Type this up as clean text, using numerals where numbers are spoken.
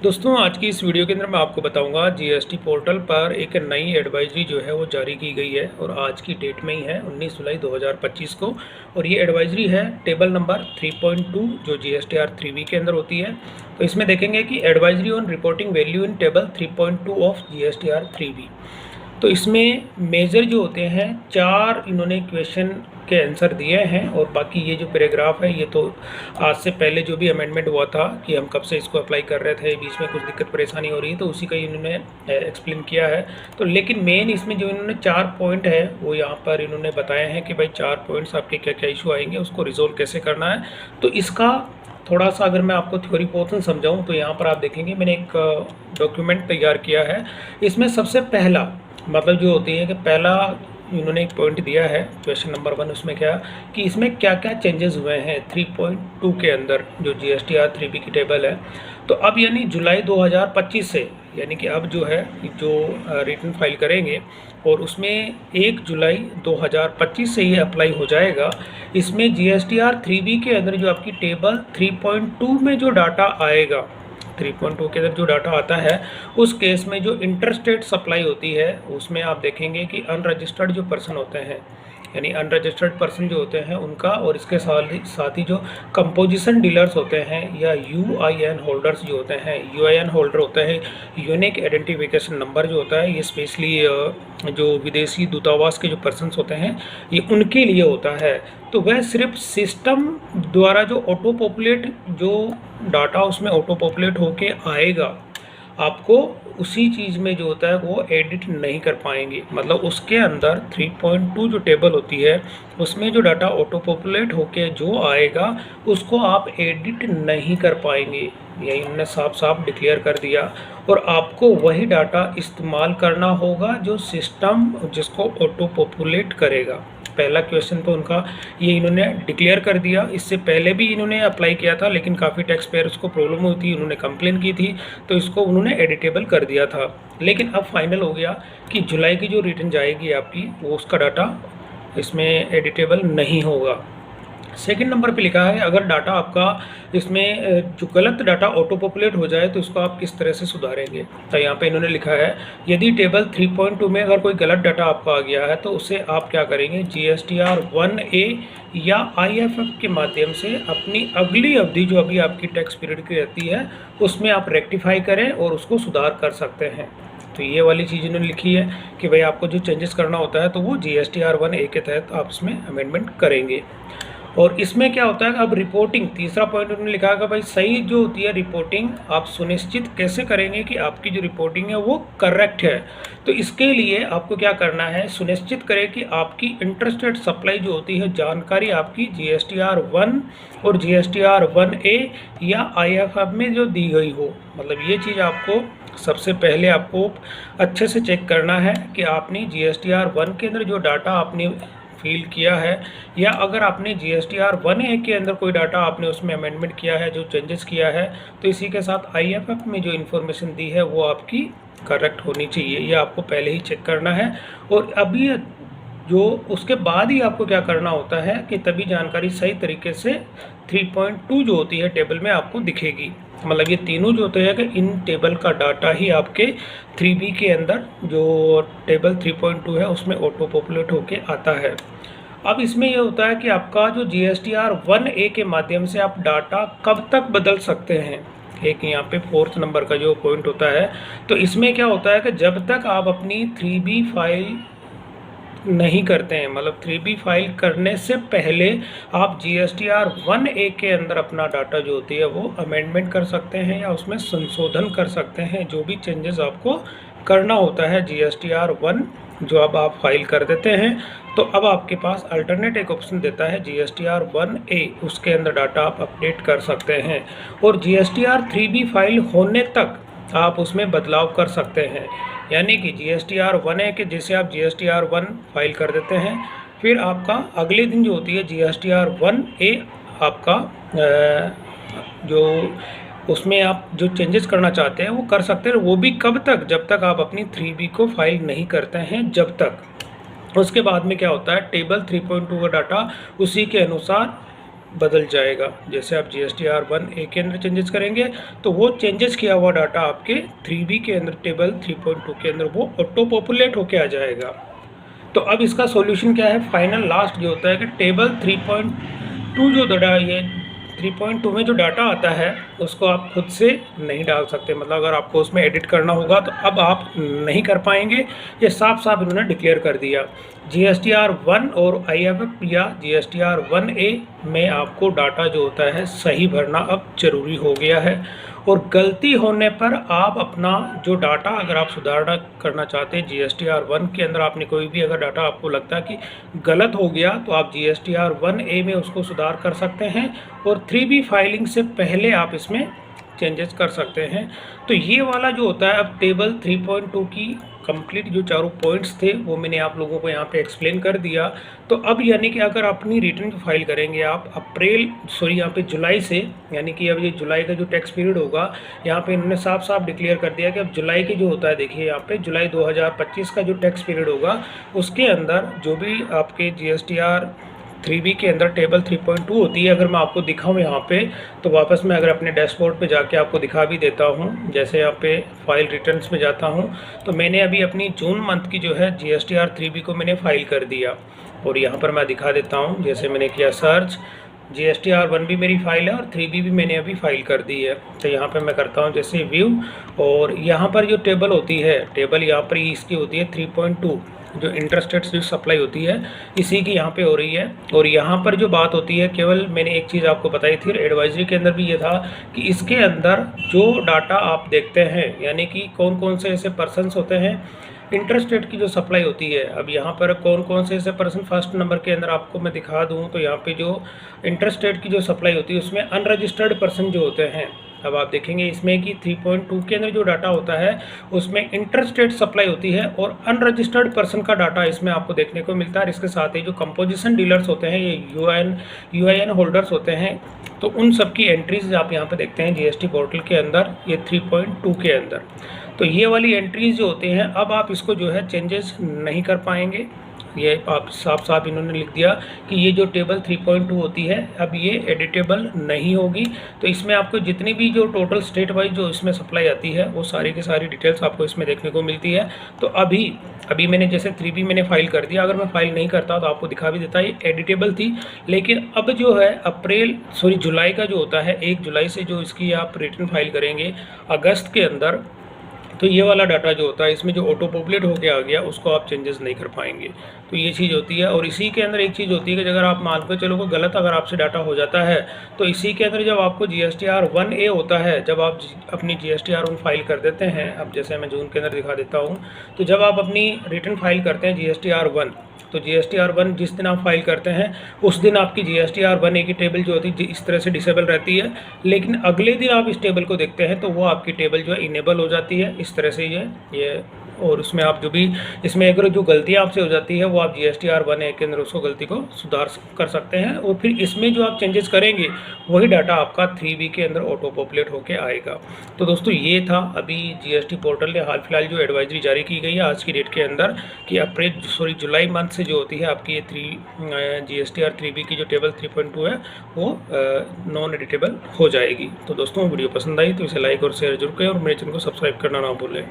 दोस्तों, आज की इस वीडियो के अंदर मैं आपको बताऊंगा जीएसटी पोर्टल पर एक नई एडवाइजरी जो है वो जारी की गई है और आज की डेट में ही है 19 जुलाई 2025 को। और ये एडवाइजरी है टेबल नंबर 3.2 जो जीएसटीआर 3B के अंदर होती है। तो इसमें देखेंगे कि advisory on reporting value in table 3.2 of GSTR 3B। तो इसमें मेजर जो होते हैं 4 इन्होंने क्वेश्चन के आंसर दिए हैं और बाकी ये जो पैराग्राफ है ये तो आज से पहले जो भी अमेंडमेंट हुआ था कि हम कब से इसको अप्लाई कर रहे थे, बीच में कुछ दिक्कत परेशानी हो रही है तो उसी का इन्होंने एक्सप्लेन किया है। तो लेकिन मेन इसमें जो इन्होंने 4 पॉइंट है वो यहाँ पर इन्होंने बताए हैं कि भाई 4 पॉइंट्स आपके क्या क्या इशू आएंगे, उसको रिजोल्व कैसे करना है। तो इसका थोड़ा सा अगर मैं आपको थ्योरी पोर्शन समझाऊँ तो यहाँ पर आप देखेंगे मैंने एक डॉक्यूमेंट तैयार किया है। इसमें सबसे पहला मतलब जो होती है कि पहला इन्होंने एक पॉइंट दिया है क्वेश्चन नंबर 1, उसमें क्या कि इसमें क्या क्या चेंजेस हुए हैं 3.2 के अंदर जो जीएसटीआर 3B की टेबल है। तो अब यानी जुलाई 2025 से यानी कि अब जो है जो रिटर्न फाइल करेंगे और उसमें 1 जुलाई 2025 से ये अप्लाई हो जाएगा। इसमें जीएसटीआर 3B के अंदर जो आपकी टेबल 3.2 में जो डाटा आएगा, 3.2 के अंदर जो डाटा आता है उस केस में जो इंटरस्टेट सप्लाई होती है उसमें आप देखेंगे कि अनरजिस्टर्ड जो पर्सन होते हैं यानी अनरजिस्टर्ड पर्सन जो होते हैं उनका, और इसके साथ ही जो कंपोजिशन डीलर्स होते हैं या यूआईएन होल्डर्स जो होते हैं, यूआईएन होल्डर होते हैं यूनिक आइडेंटिफिकेशन नंबर जो होता है, ये स्पेशली जो विदेशी दूतावास के जो पर्सन्स होते हैं ये उनके लिए होता है। तो वह सिर्फ सिस्टम द्वारा जो ऑटो पॉपुलेट जो डाटा उसमें ऑटो पॉपुलेट होके आएगा, आपको उसी चीज़ में जो होता है वो एडिट नहीं कर पाएंगे। मतलब उसके अंदर 3.2 जो टेबल होती है उसमें जो डाटा ऑटो पॉपुलेट होके जो आएगा उसको आप एडिट नहीं कर पाएंगे, यही उन्होंने साफ साफ डिक्लेयर कर दिया। और आपको वही डाटा इस्तेमाल करना होगा जो सिस्टम जिसको ऑटो पॉपुलेट करेगा। पहला क्वेश्चन तो उनका ये इन्होंने डिक्लेयर कर दिया। इससे पहले भी इन्होंने अप्लाई किया था लेकिन काफ़ी टैक्स पेयर्स को प्रॉब्लम हुई थी, उन्होंने कंप्लेन की थी तो इसको उन्होंने एडिटेबल कर दिया था। लेकिन अब फाइनल हो गया कि जुलाई की जो रिटर्न जाएगी आपकी वो उसका डाटा इसमें एडिटेबल नहीं होगा। सेकंड नंबर पे लिखा है अगर डाटा आपका इसमें जो गलत डाटा ऑटो पॉपुलेट हो जाए तो इसको आप किस तरह से सुधारेंगे। तो यहाँ पे इन्होंने लिखा है यदि टेबल 3.2 में अगर कोई गलत डाटा आपका आ गया है तो उसे आप क्या करेंगे, जीएसटीआर 1A या आईएफएफ के माध्यम से अपनी अगली अवधि जो अभी आपकी टैक्स पीरियड की रहती है उसमें आप रेक्टिफाई करें और उसको सुधार कर सकते हैं। तो ये वाली चीज़ इन्होंने लिखी है कि भाई आपको जो चेंजेस करना होता है तो वो जीएसटीआर 1A के तहत आप इसमें अमेंडमेंट करेंगे। और इसमें क्या होता है अब रिपोर्टिंग, तीसरा पॉइंट उन्होंने लिखा है भाई सही जो होती है रिपोर्टिंग आप सुनिश्चित कैसे करेंगे कि आपकी जो रिपोर्टिंग है वो करेक्ट है। तो इसके लिए आपको क्या करना है, सुनिश्चित करें कि आपकी इंटरस्टेट सप्लाई जो होती है जानकारी आपकी जीएसटीआर 1 और जीएसटीआर 1A या आईएफएफ में जो दी गई हो। मतलब ये चीज़ आपको सबसे पहले आपको अच्छे से चेक करना है कि आपने जीएसटीआर 1 के अंदर जो डाटा आपने फिल किया है या अगर आपने जीएसटीआर 1A के अंदर कोई डाटा आपने उसमें अमेंडमेंट किया है, जो चेंजेस किया है, तो इसी के साथ आईएफएफ में जो इन्फॉर्मेशन दी है वो आपकी करेक्ट होनी चाहिए, ये आपको पहले ही चेक करना है। और अभी जो उसके बाद ही आपको क्या करना होता है कि तभी जानकारी सही तरीके से 3.2 जो होती है टेबल में आपको दिखेगी। मतलब ये तीनों जो होते हैं कि इन टेबल का डाटा ही आपके 3B के अंदर जो टेबल 3.2 है उसमें ऑटो पॉपुलेट होके आता है। अब इसमें ये होता है कि आपका जो जीएसटीआर 1A के माध्यम से आप डाटा कब तक बदल सकते हैं, एक यहाँ पे 4th नंबर का जो पॉइंट होता है। तो इसमें क्या होता है कि जब तक आप अपनी 3B फाइल नहीं करते हैं, मतलब 3B फाइल करने से पहले आप जीएसटीआर 1A के अंदर अपना डाटा जो होती है वो अमेंडमेंट कर सकते हैं या उसमें संशोधन कर सकते हैं, जो भी चेंजेस आपको करना होता है जीएसटीआर 1 जो अब आप फाइल कर देते हैं। तो अब आपके पास अल्टरनेट एक ऑप्शन देता है जीएसटीआर 1A, उसके अंदर डाटा आप अपडेट कर सकते हैं और जीएसटीआर 3B फाइल होने तक आप उसमें बदलाव कर सकते हैं। यानी कि जीएसटीआर 1A के जैसे आप जीएसटीआर 1 फाइल कर देते हैं, फिर आपका अगले दिन जो होती है जीएसटीआर 1A आपका जो उसमें आप जो चेंजेस करना चाहते हैं वो कर सकते हैं। वो भी कब तक, जब तक आप अपनी 3B को फाइल नहीं करते हैं जब तक। उसके बाद में क्या होता है टेबल 3.2 का डाटा उसी के अनुसार बदल जाएगा। जैसे आप GSTR1A के अंदर चेंजेस करेंगे तो वो चेंजेस किया हुआ डाटा आपके 3B के अंदर टेबल 3.2 के अंदर वो ऑटो पॉपुलेट होके आ जाएगा। तो अब इसका सॉल्यूशन क्या है, फाइनल लास्ट जो होता है कि टेबल 3.2 जो डाटा ये 3.2 में जो डाटा आता है उसको आप खुद से नहीं डाल सकते, मतलब अगर आपको उसमें एडिट करना होगा तो अब आप नहीं कर पाएंगे। ये साफ साफ इन्होंने डिक्लेयर कर दिया। GSTR1 और IFF या GSTR1A में आपको डाटा जो होता है सही भरना अब जरूरी हो गया है, और गलती होने पर आप अपना जो डाटा अगर आप सुधारना करना चाहते हैं GSTR1 के अंदर, आपने कोई भी अगर डाटा आपको लगता है कि गलत हो गया तो आप GSTR1A में उसको सुधार कर सकते हैं, और 3B फाइलिंग से पहले आप इसमें चेंजेस कर सकते हैं। तो ये वाला जो होता है अब टेबल 3.2 की कंप्लीट जो चारों पॉइंट्स थे वो मैंने आप लोगों को यहाँ पे एक्सप्लेन कर दिया। तो अब यानी कि अगर अपनी रिटर्न फाइल करेंगे आप यहाँ पे जुलाई से, यानी कि अब ये जुलाई का जो टैक्स पीरियड होगा, यहाँ पे इन्होंने साफ साफ डिक्लेयर कर दिया कि अब जुलाई के जो होता है, देखिए यहाँ पे जुलाई 2025 का जो टैक्स पीरियड होगा उसके अंदर जो भी आपके GSTR 3B के अंदर टेबल 3.2 होती है, अगर मैं आपको दिखाऊं यहाँ पे तो वापस मैं अगर अपने डैशबोर्ड पे जाके आपको दिखा भी देता हूँ। जैसे यहाँ पे फाइल रिटर्न्स में जाता हूँ तो मैंने अभी अपनी जून मंथ की जो है GSTR 3B को मैंने फाइल कर दिया, और यहाँ पर मैं दिखा देता हूँ। जैसे मैंने किया सर्च, GSTR1 भी मेरी फाइल है और 3B भी मैंने अभी फाइल कर दी है। तो यहाँ पर मैं करता हूँ जैसे व्यू, और यहाँ पर जो टेबल होती है, टेबल यहाँ पर इसकी होती है 3.2, जो इंटरस्टेट जो सप्लाई होती है इसी की यहाँ पे हो रही है। और यहाँ पर जो बात होती है, केवल मैंने एक चीज़ आपको बताई थी, एडवाइजरी के अंदर भी ये था कि इसके अंदर जो डाटा आप देखते हैं, यानी कि कौन कौन से ऐसे पर्सन्स होते हैं, इंटरस्टेट की जो सप्लाई होती है, अब यहाँ पर कौन कौन से ऐसे पर्सन, फर्स्ट नंबर के अंदर आपको मैं दिखा दूँ तो यहाँ पे जो इंटरस्टेट की जो सप्लाई होती है उसमें अनरजिस्टर्ड पर्सन जो होते हैं, अब आप देखेंगे इसमें कि 3.2 के अंदर जो डाटा होता है उसमें इंटरस्टेट सप्लाई होती है और अनरजिस्टर्ड पर्सन का डाटा इसमें आपको देखने को मिलता है। इसके साथ ही जो कंपोजिशन डीलर्स होते हैं, ये UIN होल्डर्स होते हैं, तो उन सब की एंट्रीज आप यहाँ पे देखते हैं GST पोर्टल के अंदर, ये 3.2 के अंदर। तो ये वाली एंट्रीज जो होते हैं अब आप इसको जो है चेंजेस नहीं कर पाएंगे। ये आप साफ साफ इन्होंने लिख दिया कि ये जो टेबल 3.2 होती है अब ये एडिटेबल नहीं होगी। तो इसमें आपको जितनी भी जो टोटल स्टेट वाइज जो इसमें सप्लाई आती है वो सारी की सारी डिटेल्स आपको इसमें देखने को मिलती है। तो अभी मैंने जैसे 3B मैंने फाइल कर दिया, अगर मैं फाइल नहीं करता तो आपको दिखा भी देता, ये एडिटेबल थी। लेकिन अब जो है जुलाई का जो होता है, 1 जुलाई से जो इसकी आप रिटर्न फाइल करेंगे अगस्त के अंदर, तो ये वाला डाटा जो होता है इसमें जो ऑटो पॉपुलेट होके आ गया उसको आप चेंजेस नहीं कर पाएंगे। तो ये चीज़ होती है। और इसी के अंदर एक चीज़ होती है कि अगर आप मान के चलो कोई गलत अगर आपसे डाटा हो जाता है तो इसी के अंदर जब आपको GSTR1A होता है, जब आप अपनी GSTR1 फाइल कर देते हैं, अब जैसे मैं जून के अंदर दिखा देता हूँ, तो जब आप अपनी रिटर्न फाइल करते हैं GSTR1, तो GSTR1 जिस दिन आप फाइल करते हैं उस दिन आपकी GSTR1A की टेबल जो होती है इस तरह से डिसेबल रहती है, लेकिन अगले दिन आप इस टेबल को देखते हैं तो वो आपकी टेबल जो है इनेबल हो जाती है इस तरह से ये। और उसमें आप जो भी इसमें अगर जो गलतियाँ आपसे हो जाती है वो आप GSTR1A के अंदर उसको गलती को सुधार कर सकते हैं, और फिर इसमें जो आप चेंजेस करेंगे वही डाटा आपका 3B के अंदर ऑटो पॉपुलेट होके आएगा। तो दोस्तों ये था अभी GST पोर्टल ने हाल फिलहाल जो एडवाइजरी जारी की गई है आज की डेट के अंदर कि जुलाई मंथ से जो होती है आपकी ये GSTR 3B की जो टेबल 3.2 है वो नॉन एडिटेबल हो जाएगी। तो दोस्तों वीडियो पसंद आई तो इसे लाइक और शेयर जरूर करें और मेरे चैनल को सब्सक्राइब करना ना भूलें।